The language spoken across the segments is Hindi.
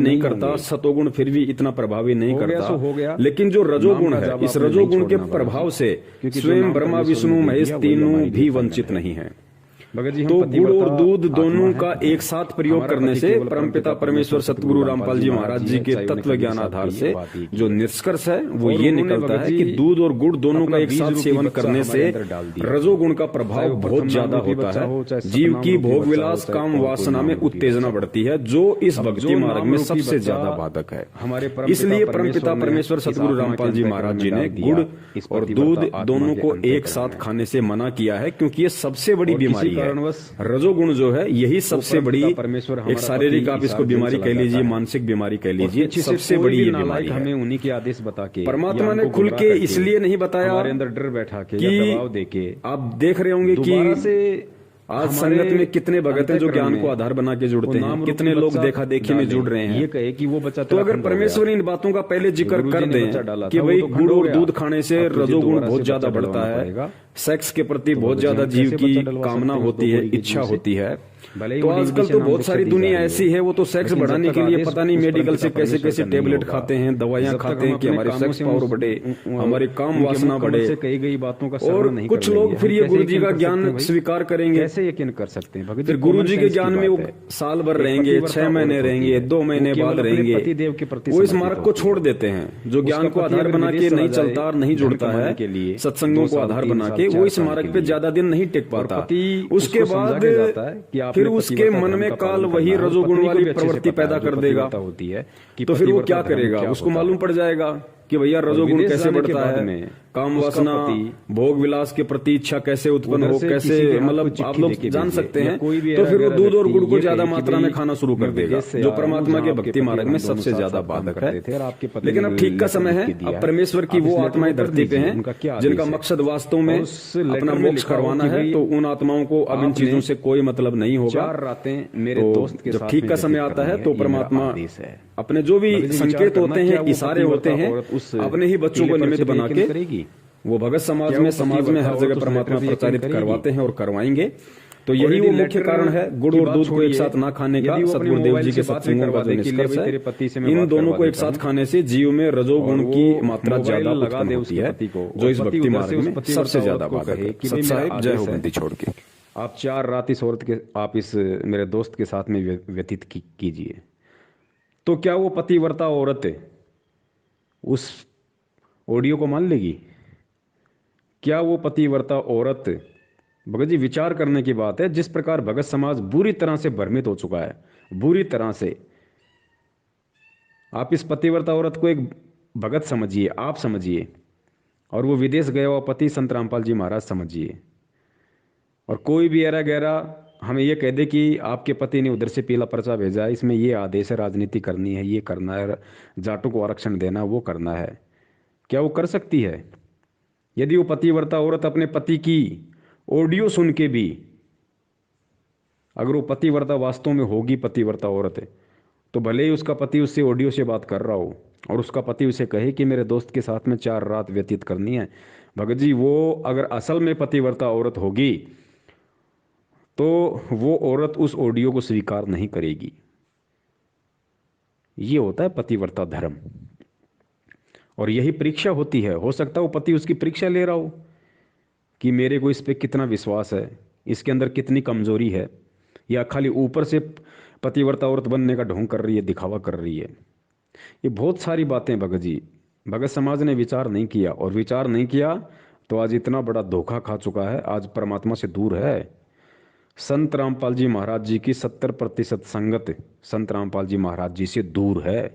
प्रभावी नहीं करता, होंगे। सतोगुण फिर भी इतना प्रभावी नहीं हो गया करता। सो हो गया। लेकिन जो रजोगुण नाम का है, जवाब इस आपने रजोगुण नहीं के छोड़ना प्रभाव भगत से क्योंकि जो स्वयं नाम ब्रह्मा परमेश्वर विष्णु ने महेश दिया, वही तीनों हमारी भी देवता में वंचित है। नहीं है। भगत जी, हम तो पति गुड़ और व्रता दूध आत्मा दोनों है। का एक साथ प्रयोग हमारा करने पति से केवल परमपिता परमेश्वर सतगुरु रामपाल जी महाराज जी के है, तत्व ज्ञान आधार से बात ही की जो है। निष्कर्ष है वो और ये उन्होंने निकलता भगत है जी कि दूध और गुड़ दोनों अपना का एक बीज साथ रूपी सेवन बच्चा करने हमारे से अंदर डाल दिया। रजोगुण का चाहे प्रभाव वो बहुत प्रथम ज्यादा नाम रूपी होता बच्चा हो, चाहे है। जीव सतनाम की रूपी भोग बच्चा विलास हो, चाहे काम और कोई वासना नाम में रूपी उत्तेजना बच्चा। बढ़ती है, जो इस अब भक्ति जो मार्ग नाम में रूपी सबसे बच्चा ज्यादा बाधक है। हमारे परमपिता इसलिए परमपिता ने परमेश्वर इस सतगुरु आत्मा रामपाल के जी अंतःकरण महाराज में जी ने डाल दिया, गुड़ इस और पतिव्रता दूध आत्मा दोनों के को अंतःकरण एक साथ में। खाने से मना किया है, क्योंकि ये सबसे बड़ी और किसी बीमारी है। कारणवश रजोगुण जो है यही सबसे बड़ी परमपिता परमेश्वर एक हमारा शारीरिक, पति आप इसको इस आर्थ बीमारी में कह चला लीजिए, जाता है। मानसिक बीमारी कह और लीजिए, पीछे से सबसे कोई बड़ी भी ये नालायक बीमारी हमें है। उन्हीं के आदेश बता के परमात्मा या ने हमको खुल गुमराह के करके, इसलिए नहीं बताया हमारे अंदर डर बैठा के कि या दबाव देके आप देख रहे होंगे दोबारा कि से आज हमारे संगत में कितने भगत हैं जो अंतःकरण ज्ञान को में आधार बना के वो जुड़ते हैं, नाम कितने रूपी लोग बच्चा देखा देखी में डाले, जुड़ रहे हैं। ये कहे कि वो बच्चा तो तेरा अगर खंड हो गया। परमेश्वर इन बातों का पहले जिक्र गुरुजी कर ने बच्चा दें डाला कि था, वो भाई तो खंड गुड़ हो और गया। दूध खाने से अब तुझे रजोगुण दोबारा बहुत से ज्यादा बच्चा बढ़ता डलवाना है, पड़ेगा। सेक्स के प्रति तो बहुत भगत जी ज्यादा हम जीव कैसे की बच्चा डलवा कामना सकते हैं? होती है, गौरी की इच्छा दूध से। होती है। भले ही तो वो आजकल डीबी से तो नाम बहुत दीक्षा सारी दी दुनिया जा रही ऐसी है, वो तो सेक्स लेकिन जब बढ़ाने तक के लिए आदेश पता नहीं उस मेडिकल परंपरा से कैसे परमेश्वर कैसे का नहीं टेबलेट होगा। खाते हैं, दवाइयां जब तक खाते हम हैं कि अपने हमारे कानों सेक्स से पावर बढ़े, हमारे काम उनके वासना मुख कमल बढ़े। से कही गई बातों का और श्रवण नहीं कुछ कर लोग लेंगे। फिर हम ये कैसे गुरु जी यकीन का कर सकते ज्ञान हैं भाई? स्वीकार करेंगे, कैसे यकीन कर सकते हैं? भगत जी, फिर गुरु common जी के sense ज्ञान की में वो बात है। साल भर एक रहेंगे, पतिव्रता 6 महीने औरत होती रहेंगे, है, 2 महीने वो केवल बाद अपने रहेंगे, पतिदेव के प्रति वो इस समर्पित मार्ग को होती छोड़ है। देते हैं। जो ज्ञान उसका को पति आधार अगर बना विदेश के चला नहीं जाए, चलता और नहीं धन जुड़ता कमाने है, के लिए सत्संगों 2 को साल, आधार 3 बना साल, के, वो 4 इस साल मार्ग के पे लिए। ज्यादा दिन नहीं टिक और पाता। पति उसके उसको समझा बाद के जाता है कि आपने फिर उसके पतिव्रता मन धर्म में का काल पालन वही करना है। और रजोगुण पत्नी को वाली भी अच्छे से प्रवृत्ति पता है पैदा जो कर देगा। पतिव्रता होती है कि तो फिर वो पतिव्रता क्या धर्म करेगा? क्या उसको होता मालूम है। पड़ जाएगा कि भैया और रजोगुण विदेश कैसे जाने के बढ़ता बाद है, में काम उसका वासना, पति भोग विलास के प्रति इच्छा कैसे उत्पन्न उधर हो, से कैसे किसी के हाथ मतलब कोई आप चिट्ठी लोग देके जान भेजे सकते या हैं। कोई भी तो फिर वो ऐरा दूध और व्यक्ति गुड़ को ये ज्यादा कहे कि मात्रा भाई में खाना शुरू कर मैं देगा, विदेश से जो आ रहा हूं, परमात्मा जहां के आपके भक्ति पति मार्ग और में हम दोनों सबसे साथ ज्यादा साथ काम बाधक करते है। थे और आपके पति लेकिन ने अब ठीक का लेटर समय लिख है, के दिया अब है। परमेश्वर की आप इस वो लेटर आत्माएं को पढ़ धरती पे लीजिए, हैं उनका क्या जिनका आदेश है। मकसद वास्तव और में उस लेटर अपना में मोक्ष लिखा हो करवाना कि है, भाई तो उन आत्माओं को अब इन आपने चीजों से कोई मतलब नहीं होगा। 4 रातें मेरे तो दोस्त के जब साथ ठीक में का समय व्यतीत आता है करनी तो ये मेरा परमात्मा आदेश है। अपने जो भी भगत जी, विचार संकेत करना, होते क्या हैं, वो इशारे होते पतिव्रता हैं, औरत उस अपने ही बच्चों को पीले निमित्त पर्चे पे बना यकीन के करेगी? वो भगत समाज क्या में, वो समाज में पतिव्रता हर जगह औरत उस परमात्मा लेटर पे यकीन प्रचारित करेगी? करवाते हैं और करवाएंगे। तो और यही यदि वो मुख्य लेटर कारण है गुड़ की और बात दूध को एक छोड़िए, साथ ना खाने का। यदि वो अपने सतगुरुदेव मोबाइल जी के से बात भी सत्संगों का करवा जो दे कि ले निष्कर्ष भाई है, तेरे पति से मैं इन बात दोनों करवा को एक देता साथ हूं। खाने से जीव में रजोगुण और वो की मात्रा मोबाइल ज्यादा लगा उत्पन्न दे होती उसके है, पति को, जो और इस पति भक्ति उधर मार्ग से उस में पतिव्रता सबसे ज्यादा औरत को बाधक कहे है। कि सत भाई मेरा साहिब, जय आदेश हो है, बंदी छोड़ के। आप 4 रात इस औरत के आप इस मेरे दोस्त के साथ में व्यतीत कीजिए। तो क्या वो पतिव्रता औरत उस ऑडियो को मान लेगी? क्या वो पतिव्रता औरत? भगत जी, विचार करने की बात है। जिस प्रकार भगत समाज बुरी तरह से भ्रमित हो चुका है, बुरी तरह से। आप इस पतिव्रता औरत को एक भगत समझिए, आप समझिए, और वो विदेश गया हुआ पति संत रामपाल जी महाराज समझिए। और कोई भी ऐरा गहरा हमें ये कह दे कि आपके पति ने उधर से पीला पर्चा भेजा है, इसमें ये आदेश है, राजनीति करनी है, ये करना है, जाटों को आरक्षण देना, वो करना है, क्या वो कर सकती है? यदि वो पतिव्रता औरत अपने पति की ऑडियो सुन के भी, अगर वो पतिव्रता वास्तव में होगी पतिव्रता औरत है, तो भले ही उसका पति उससे ऑडियो से बात कर रहा हो और उसका पति उसे कहे कि मेरे दोस्त के साथ में 4 रात व्यतीत करनी है, भगत जी, वो अगर असल में पतिव्रता औरत होगी तो वो औरत उस ऑडियो को स्वीकार नहीं करेगी। ये होता है पतिव्रता धर्म, और यही परीक्षा होती है। हो सकता है वो पति उसकी परीक्षा ले रहा हो कि मेरे को इस पे कितना विश्वास है, इसके अंदर कितनी कमजोरी है, या खाली ऊपर से पतिव्रता औरत बनने का ढोंग कर रही है, दिखावा कर रही है। ये बहुत सारी बातें भगत जी, भगत समाज ने विचार नहीं किया, और विचार नहीं किया तो आज इतना बड़ा धोखा खा चुका है, आज परमात्मा से दूर है। संत रामपाल जी महाराज जी की 70% संगत संत रामपाल जी महाराज जी से दूर है।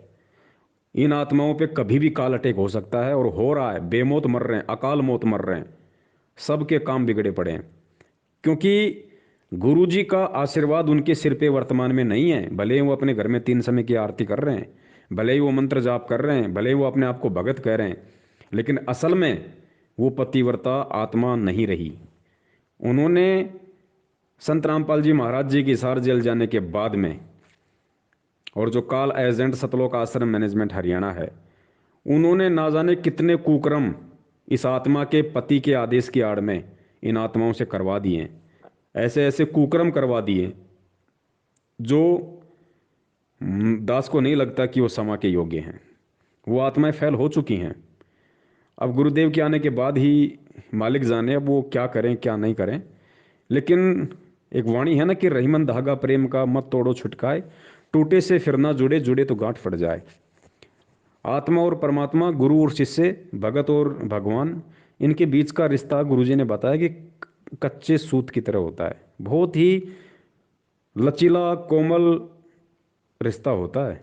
इन आत्माओं पे कभी भी काल अटैक हो सकता है, और हो रहा है। बेमौत मर रहे हैं, अकाल मौत मर रहे हैं, सबके काम बिगड़े पड़े हैं, क्योंकि गुरु जी का आशीर्वाद उनके सिर पे वर्तमान में नहीं है। भले ही वो अपने घर में 3 समय की आरती कर रहे हैं, भले ही वो मंत्र जाप कर रहे हैं, भले ही वो अपने आप को भगत कह रहे हैं, लेकिन असल में वो पतिव्रता आत्मा नहीं रही। उन्होंने संत रामपाल जी महाराज जी की सार जेल जाने के बाद में, और जो काल एजेंट सतलोक आश्रम मैनेजमेंट हरियाणा है, उन्होंने ना जाने कितने कुकर्म इस आत्मा के पति के आदेश की आड़ में इन आत्माओं से करवा दिए। ऐसे ऐसे कुकर्म करवा दिए जो दास को नहीं लगता कि वो समा के योग्य हैं। वो आत्माएं फैल हो चुकी हैं। अब गुरुदेव के आने के बाद ही मालिक जाने अब वो क्या करें क्या नहीं करें। लेकिन एक वाणी है ना कि रहीमन धागा प्रेम का मत तोड़ो छुटकाए, टूटे से फिर ना जुड़े, जुड़े तो गांठ फट जाए। आत्मा और परमात्मा, गुरु और शिष्य, भगत और भगवान, इनके बीच का रिश्ता गुरुजी ने बताया कि कच्चे सूत की तरह होता है। बहुत ही लचीला कोमल रिश्ता होता है,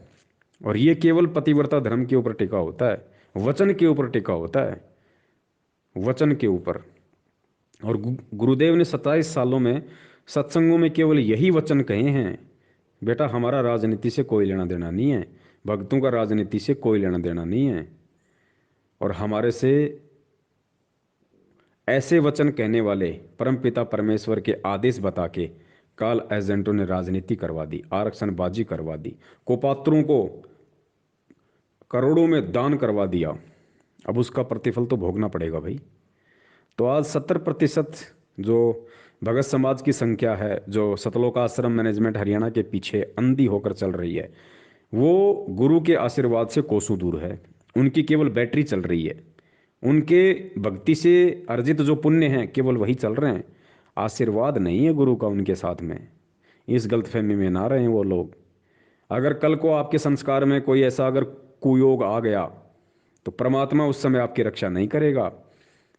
और ये केवल पतिव्रता धर्म के ऊपर टिका होता है, वचन के ऊपर टिका होता है, वचन के ऊपर। और गुरुदेव ने 27 सालों में सत्संगों में केवल यही वचन कहे हैं, बेटा हमारा राजनीति से कोई लेना देना नहीं है, भक्तों का राजनीति से कोई लेना देना नहीं है, और हमारे से ऐसे वचन कहने वाले परमपिता परमेश्वर के आदेश बता के काल एजेंटों ने राजनीति करवा दी, आरक्षणबाजी करवा दी, कुपात्रों को करोड़ों में दान करवा दिया। अब उसका प्रतिफल तो भोगना पड़ेगा भाई। तो आज 70% जो भगत समाज की संख्या है, जो सतलोक आश्रम मैनेजमेंट हरियाणा के पीछे अंधी होकर चल रही है, वो गुरु के आशीर्वाद से कोसों दूर है। उनकी केवल बैटरी चल रही है, उनके भक्ति से अर्जित जो पुण्य हैं केवल वही चल रहे हैं। आशीर्वाद नहीं है गुरु का उनके साथ में। इस गलतफहमी में ना रहें वो लोग। अगर कल को आपके संस्कार में कोई ऐसा अगर कुयोग आ गया तो परमात्मा उस समय आपकी रक्षा नहीं करेगा।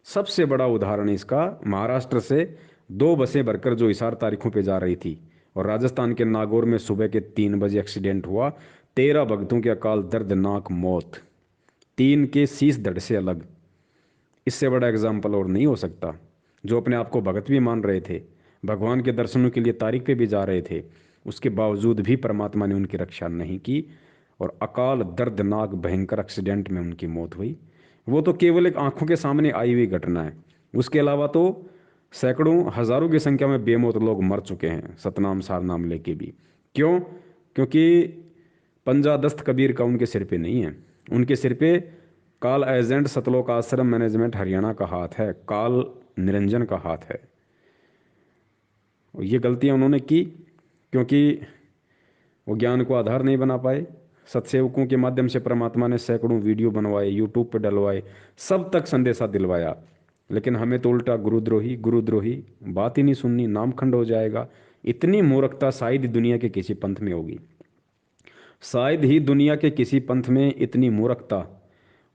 सबसे बड़ा उदाहरण इसका, महाराष्ट्र से 2 बसें भरकर जो हिसार तारीखों पे जा रही थी और राजस्थान के नागौर में सुबह के 3 बजे एक्सीडेंट हुआ, 13 भक्तों की अकाल दर्दनाक मौत, 3 के शीश धड़ से अलग। इससे बड़ा एग्जाम्पल और नहीं हो सकता। जो अपने आप को भगत भी मान रहे थे, भगवान के दर्शनों के लिए तारीख पे भी जा रहे थे, उसके बावजूद भी परमात्मा ने उनकी रक्षा नहीं की और अकाल दर्दनाक भयंकर एक्सीडेंट में उनकी मौत हुई। वो तो केवल एक आंखों के सामने आई हुई घटना है। उसके अलावा तो सैकड़ों हजारों की संख्या में बेमौत लोग मर चुके हैं सतनाम सारनाम लेके भी। क्यों? क्योंकि पंजा दस्त कबीर का उनके सिर पे नहीं है। उनके सिर पे काल एजेंट सतलोक आश्रम मैनेजमेंट हरियाणा का हाथ है, काल निरंजन का हाथ है। और ये गलतियां उन्होंने की क्योंकि वो ज्ञान को आधार नहीं बना पाए। सत्सेवकों के माध्यम से परमात्मा ने सैकड़ों वीडियो बनवाए, यूट्यूब पे डलवाए, सब तक संदेशा दिलवाया, लेकिन हमें तो उल्टा गुरुद्रोही गुरुद्रोही, बात ही नहीं सुननी, नामखंड हो जाएगा। इतनी मूर्खता शायद ही दुनिया के किसी पंथ में होगी। शायद ही दुनिया के किसी पंथ में इतनी मूर्खता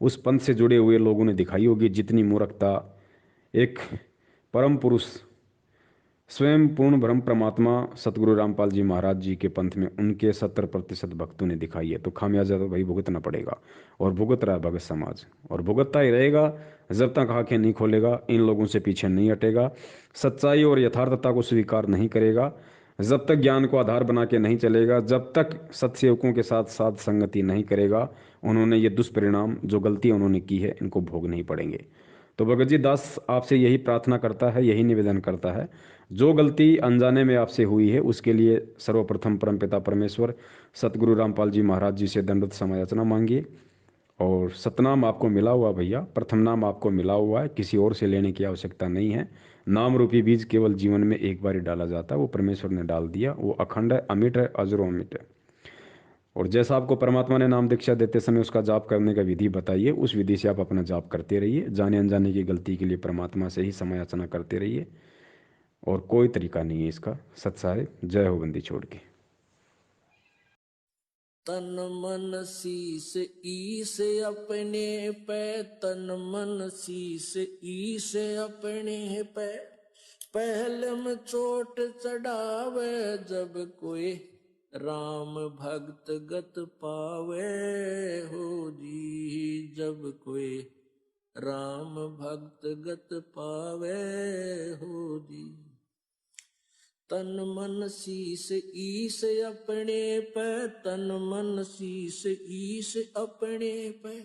उस पंथ से जुड़े हुए लोगों ने दिखाई होगी जितनी मूर्खता एक परम पुरुष स्वयं पूर्ण ब्रह्म परमात्मा सतगुरु रामपाल जी महाराज जी के पंथ में उनके 70% भक्तों ने दिखाई है। तो खामियाजा तो भाई भुगतना पड़ेगा और भुगत रहा है भगत समाज, और भुगतता ही रहेगा जब तक आंखें नहीं खोलेगा, इन लोगों से पीछे नहीं हटेगा, सच्चाई और यथार्थता को स्वीकार नहीं करेगा, जब तक ज्ञान को आधार बना के नहीं चलेगा, जब तक सत्सेवकों के साथ साथ संगति नहीं करेगा, उन्होंने ये दुष्परिणाम जो गलतियां उन्होंने की है इनको भोगने ही पड़ेंगे। तो भगत जी दास आपसे यही प्रार्थना करता है, यही निवेदन करता है, जो गलती अनजाने में आपसे हुई है उसके लिए सर्वप्रथम परमपिता परमेश्वर सतगुरु रामपाल जी महाराज जी से दंडवत समायाचना मांगिए। और सतनाम आपको मिला हुआ भैया, प्रथम नाम आपको मिला हुआ है, किसी और से लेने की आवश्यकता नहीं है। नाम रूपी बीज केवल जीवन में एक बार ही डाला जाता है, वो परमेश्वर ने डाल दिया, वो अखंड है, अमिट है, अजरो अमिट है। और जैसा आपको परमात्मा ने नाम दीक्षा देते समय उसका जाप करने का विधि बताइए, उस विधि से आप अपना जाप करते रहिए। जाने अनजाने की गलती के लिए परमात्मा से ही समायाचना करते रहिए, और कोई तरीका नहीं है इसका। सत्साय जय हो बंदी छोड़ के। तन मन शीस ईस अपने पे, तन मन शीस ईस अपने पे, पहले में चोट चढ़ावे जब कोई राम भक्त गत पावे हो जी, जब कोई राम भक्त गत पावे हो जी। तन मन शीस ईस अपने पे, तन मन शीस ईस अपने पे,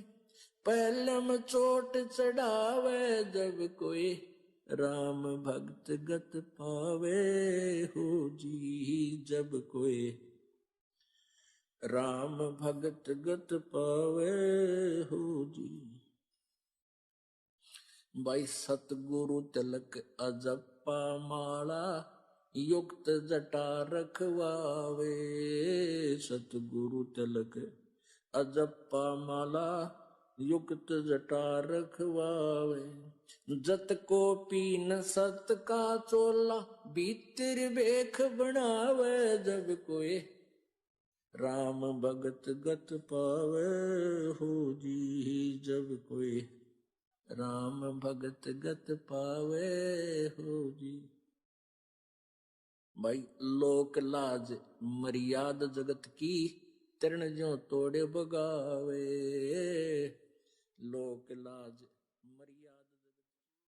पहलम चोट चढ़ावे जब कोई राम भक्त गत पावे हो जी, जब कोई राम भगत गत पावे हो जी। भाई सतगुरु तिलक अजप्पा माला, युक्त जटा रखवावे, सतगुरु तिलक अजप्पा माला, युक्त जटा रखवावे। जत को पीन सत का चोला, भीतर बेख बनावे जब कोई राम भगत गत पावे हो जी, जब कोई राम भगत गत पावे हो जी। भाई लोक लाज मर्याद जगत की, तरण जो तोड़े बगावे, लोक लाज